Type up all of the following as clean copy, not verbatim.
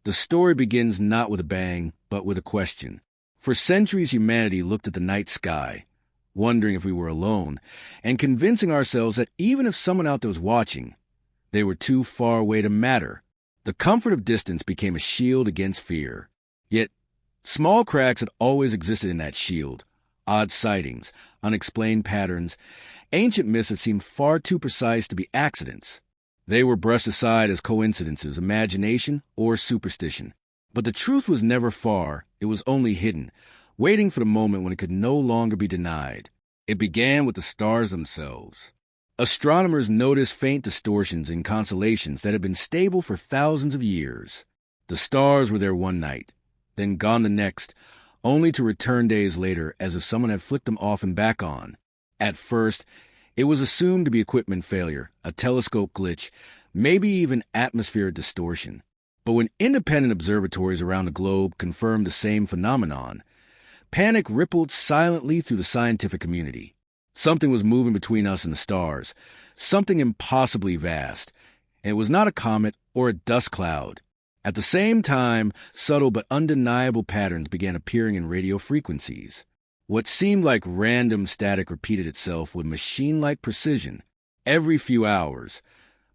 The story begins not with a bang, but with a question. For centuries, humanity looked at the night sky, wondering if we were alone, and convincing ourselves that even if someone out there was watching, they were too far away to matter. The comfort of distance became a shield against fear. Yet, small cracks had always existed in that shield. Odd sightings, unexplained patterns, ancient myths that seemed far too precise to be accidents. They were brushed aside as coincidences, imagination, or superstition. But the truth was never far, it was only hidden, waiting for the moment when it could no longer be denied. It began with the stars themselves. Astronomers noticed faint distortions in constellations that had been stable for thousands of years. The stars were there one night, then gone the next, only to return days later as if someone had flicked them off and back on. At first, it was assumed to be equipment failure, a telescope glitch, maybe even atmospheric distortion. But when independent observatories around the globe confirmed the same phenomenon, panic rippled silently through the scientific community. Something was moving between us and the stars, something impossibly vast, and it was not a comet or a dust cloud. At the same time, subtle but undeniable patterns began appearing in radio frequencies. What seemed like random static repeated itself with machine-like precision. Every few hours,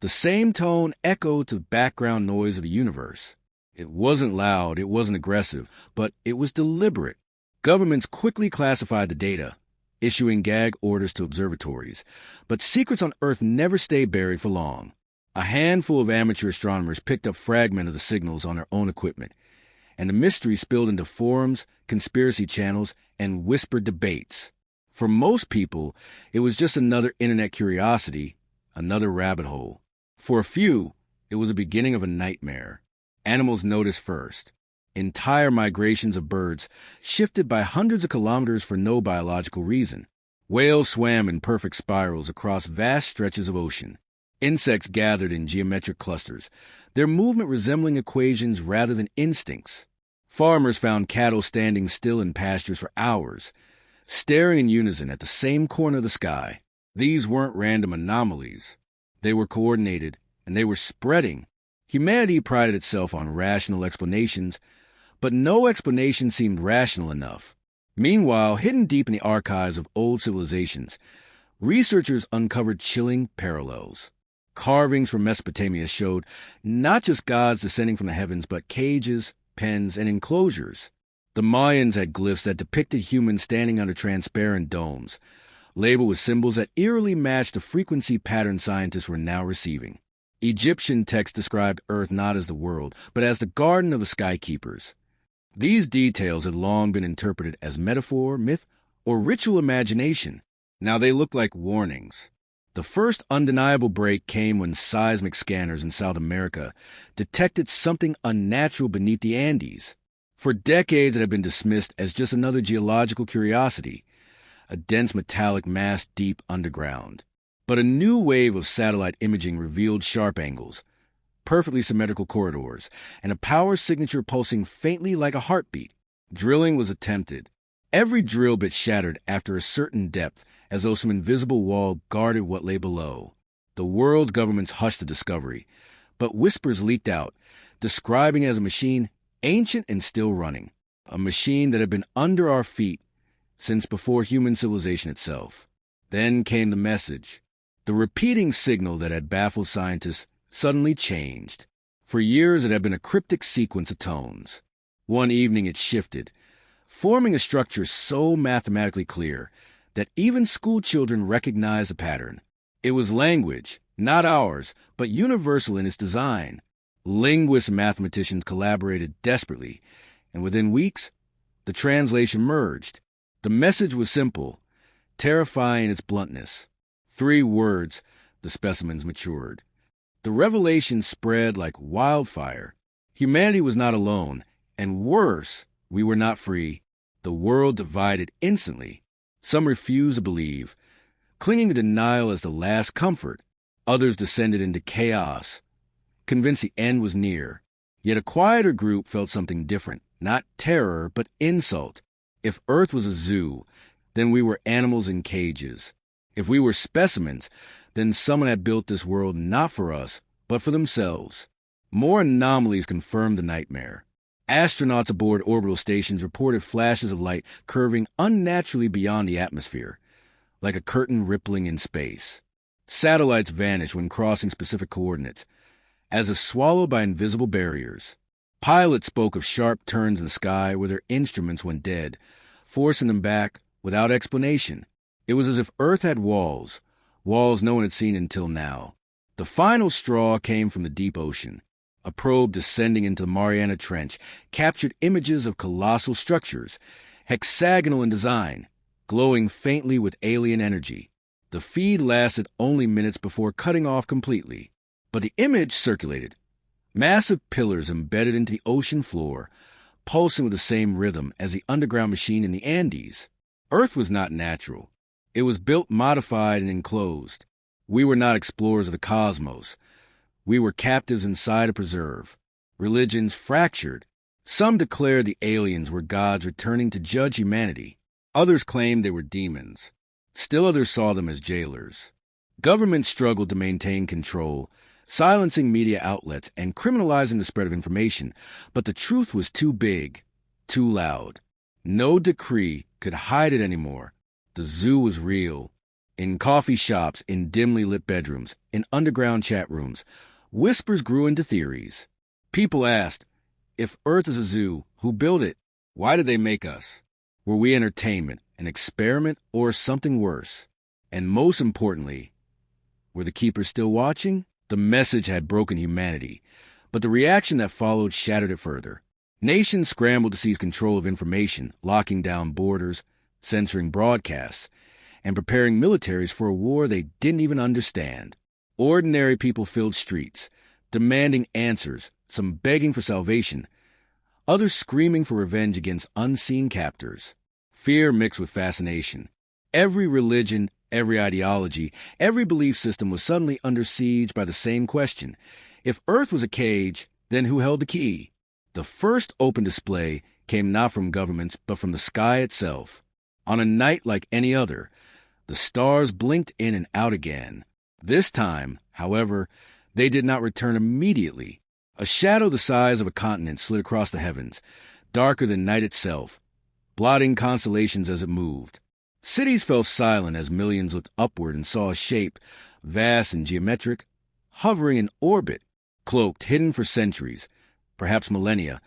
the same tone echoed to the background noise of the universe. It wasn't loud, it wasn't aggressive, but it was deliberate. Governments quickly classified the data, issuing gag orders to observatories. But secrets on Earth never stay buried for long. A handful of amateur astronomers picked up fragments of the signals on their own equipment, and the mystery spilled into forums, conspiracy channels, and whispered debates. For most people, it was just another internet curiosity, another rabbit hole. For a few, it was the beginning of a nightmare. Animals noticed first. Entire migrations of birds shifted by hundreds of kilometers for no biological reason. Whales swam in perfect spirals across vast stretches of ocean. Insects gathered in geometric clusters, their movement resembling equations rather than instincts. Farmers found cattle standing still in pastures for hours, staring in unison at the same corner of the sky. These weren't random anomalies. They were coordinated, and they were spreading. Humanity prided itself on rational explanations, but no explanation seemed rational enough. Meanwhile, hidden deep in the archives of old civilizations, researchers uncovered chilling parallels. Carvings from Mesopotamia showed not just gods descending from the heavens, but cages, pens, and enclosures. The Mayans had glyphs that depicted humans standing under transparent domes, labeled with symbols that eerily matched the frequency pattern scientists were now receiving. Egyptian texts described Earth not as the world, but as the garden of the skykeepers. These details had long been interpreted as metaphor, myth, or ritual imagination. Now they looked like warnings. The first undeniable break came when seismic scanners in South America detected something unnatural beneath the Andes. For decades it had been dismissed as just another geological curiosity, a dense metallic mass deep underground. But a new wave of satellite imaging revealed sharp angles, perfectly symmetrical corridors, and a power signature pulsing faintly like a heartbeat. Drilling was attempted. Every drill bit shattered after a certain depth, as though some invisible wall guarded what lay below. The world's governments hushed the discovery, but whispers leaked out, describing it as a machine ancient and still running, a machine that had been under our feet since before human civilization itself. Then came the message. The repeating signal that had baffled scientists suddenly changed. For years it had been a cryptic sequence of tones. One evening it shifted, forming a structure so mathematically clear that even schoolchildren recognized the pattern. It was language, not ours, but universal in its design. Linguists and mathematicians collaborated desperately, and within weeks, the translation merged. The message was simple, terrifying in its bluntness. 3 words, the specimens matured. The revelation spread like wildfire. Humanity was not alone, and worse, we were not free. The world divided instantly. Some refused to believe, clinging to denial as the last comfort. Others descended into chaos, convinced the end was near. Yet a quieter group felt something different, not terror, but insult. If Earth was a zoo, then we were animals in cages. If we were specimens, then someone had built this world not for us, but for themselves. More anomalies confirmed the nightmare. Astronauts aboard orbital stations reported flashes of light curving unnaturally beyond the atmosphere, like a curtain rippling in space. Satellites vanished when crossing specific coordinates, as if swallowed by invisible barriers. Pilots spoke of sharp turns in the sky where their instruments went dead, forcing them back without explanation. It was as if Earth had walls no one had seen until now. The final straw came from the deep ocean. A probe descending into the Mariana Trench captured images of colossal structures, hexagonal in design, glowing faintly with alien energy. The feed lasted only minutes before cutting off completely, but the image circulated. Massive pillars embedded into the ocean floor, pulsing with the same rhythm as the underground machine in the Andes. Earth was not natural. It was built, modified, and enclosed. We were not explorers of the cosmos. We were captives inside a preserve. Religions fractured. Some declared the aliens were gods returning to judge humanity. Others claimed they were demons. Still others saw them as jailers. Governments struggled to maintain control, silencing media outlets and criminalizing the spread of information, but the truth was too big, too loud. No decree could hide it anymore. The zoo was real. In coffee shops, in dimly lit bedrooms, in underground chat rooms, whispers grew into theories. People asked, if Earth is a zoo, who built it? Why did they make us? Were we entertainment, an experiment, or something worse? And most importantly, were the keepers still watching? The message had broken humanity, but the reaction that followed shattered it further. Nations scrambled to seize control of information, locking down borders, censoring broadcasts, and preparing militaries for a war they didn't even understand. Ordinary people filled streets, demanding answers, some begging for salvation, others screaming for revenge against unseen captors. Fear mixed with fascination. Every religion, every ideology, every belief system was suddenly under siege by the same question. If Earth was a cage, then who held the key? The first open display came not from governments, but from the sky itself. On a night like any other, the stars blinked in and out again. This time, however, they did not return immediately. A shadow the size of a continent slid across the heavens, darker than night itself, blotting constellations as it moved. Cities fell silent as millions looked upward and saw a shape, vast and geometric, hovering in orbit, cloaked, hidden for centuries, perhaps millennia.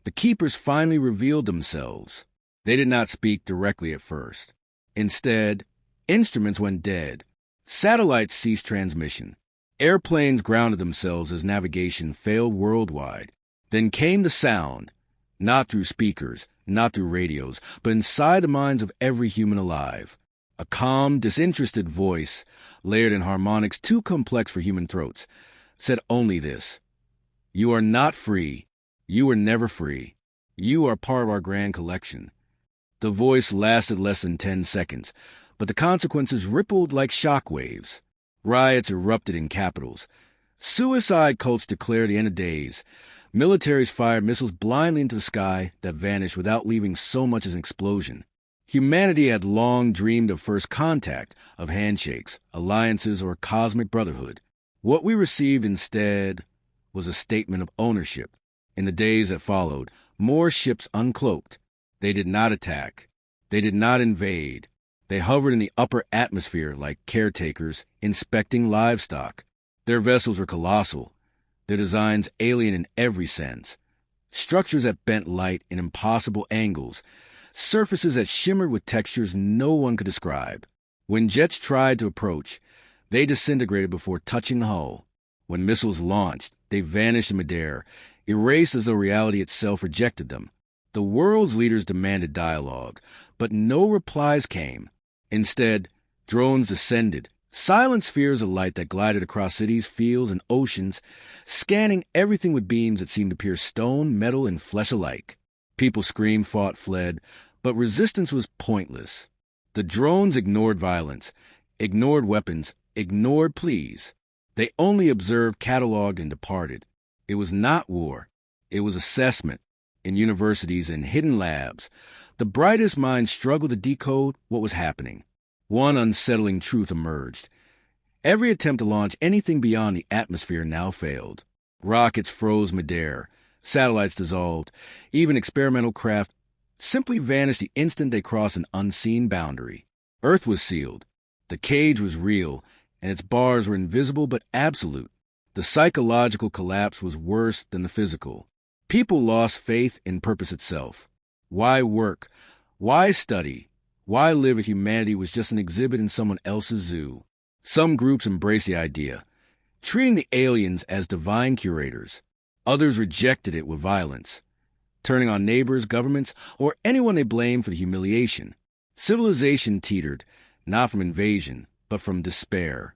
The keepers finally revealed themselves. They did not speak directly at first. Instead, instruments went dead. Satellites ceased transmission. Airplanes grounded themselves as navigation failed worldwide. Then came the sound, not through speakers, not through radios, but inside the minds of every human alive. A calm, disinterested voice, layered in harmonics too complex for human throats, said only this: "You are not free. You were never free. You are part of our grand collection." The voice lasted less than 10 seconds, but the consequences rippled like shockwaves. Riots erupted in capitals. Suicide cults declared the end of days. Militaries fired missiles blindly into the sky that vanished without leaving so much as an explosion. Humanity had long dreamed of first contact, of handshakes, alliances, or cosmic brotherhood. What we received instead was a statement of ownership. In the days that followed, more ships uncloaked. They did not attack. They did not invade. They hovered in the upper atmosphere like caretakers inspecting livestock. Their vessels were colossal, their designs alien in every sense. Structures that bent light in impossible angles, surfaces that shimmered with textures no one could describe. When jets tried to approach, they disintegrated before touching the hull. When missiles launched, they vanished in midair, erased as though reality itself rejected them. The world's leaders demanded dialogue, but no replies came. Instead, drones descended, silent spheres of light that glided across cities, fields, and oceans, scanning everything with beams that seemed to pierce stone, metal, and flesh alike. People screamed, fought, fled, but resistance was pointless. The drones ignored violence, ignored weapons, ignored pleas. They only observed, cataloged, and departed. It was not war. It was assessment. In universities and hidden labs, the brightest minds struggled to decode what was happening. One unsettling truth emerged. Every attempt to launch anything beyond the atmosphere now failed. Rockets froze midair. Satellites dissolved. Even experimental craft simply vanished the instant they crossed an unseen boundary. Earth was sealed. The cage was real, and its bars were invisible but absolute. The psychological collapse was worse than the physical. People lost faith in purpose itself. Why work? Why study? Why live if humanity was just an exhibit in someone else's zoo? Some groups embraced the idea, treating the aliens as divine curators. Others rejected it with violence, turning on neighbors, governments, or anyone they blamed for the humiliation. Civilization teetered, not from invasion, but from despair.